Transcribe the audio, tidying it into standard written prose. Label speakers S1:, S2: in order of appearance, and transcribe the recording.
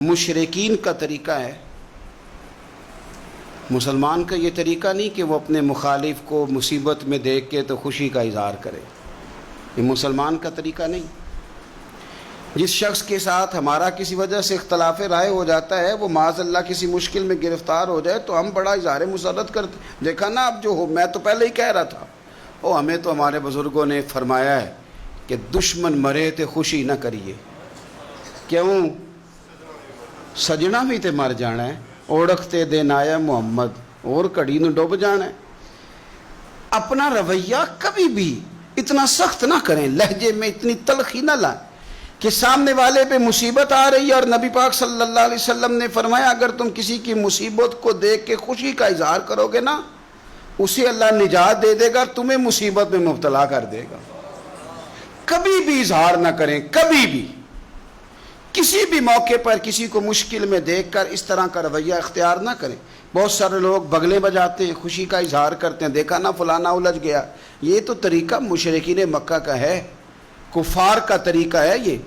S1: مشرکین کا طریقہ ہے، مسلمان کا یہ طریقہ نہیں کہ وہ اپنے مخالف کو مصیبت میں دیکھ کے تو خوشی کا اظہار کرے، یہ مسلمان کا طریقہ نہیں۔ جس شخص کے ساتھ ہمارا کسی وجہ سے اختلاف رائے ہو جاتا ہے، وہ معاذ اللہ کسی مشکل میں گرفتار ہو جائے تو ہم بڑا اظہار مسرت کرتے، دیکھا نا اب جو ہو، میں تو پہلے ہی کہہ رہا تھا، ہمیں تو ہمارے بزرگوں نے فرمایا ہے کہ دشمن مرے تے خوشی نہ کریے، کیوں؟ سجنا بھی تے مر جانا ہے، اوڑکتے دن آیا محمد اور کڑی نو ڈوب جانا ہے۔ اپنا رویہ کبھی بھی اتنا سخت نہ کریں، لہجے میں اتنی تلخی نہ لائیں کہ سامنے والے پہ مصیبت آ رہی ہے، اور نبی پاک صلی اللہ علیہ وسلم نے فرمایا اگر تم کسی کی مصیبت کو دیکھ کے خوشی کا اظہار کرو گے نا، اسے اللہ نجات دے دے گا، تمہیں مصیبت میں مبتلا کر دے گا۔ کبھی بھی اظہار نہ کریں، کبھی بھی کسی بھی موقع پر کسی کو مشکل میں دیکھ کر اس طرح کا رویہ اختیار نہ کریں۔ بہت سارے لوگ بغلے بجاتے ہیں، خوشی کا اظہار کرتے ہیں، دیکھا نا فلانا الجھ گیا، یہ تو طریقہ مشرکین مکہ کا ہے، کفار کا طریقہ ہے یہ۔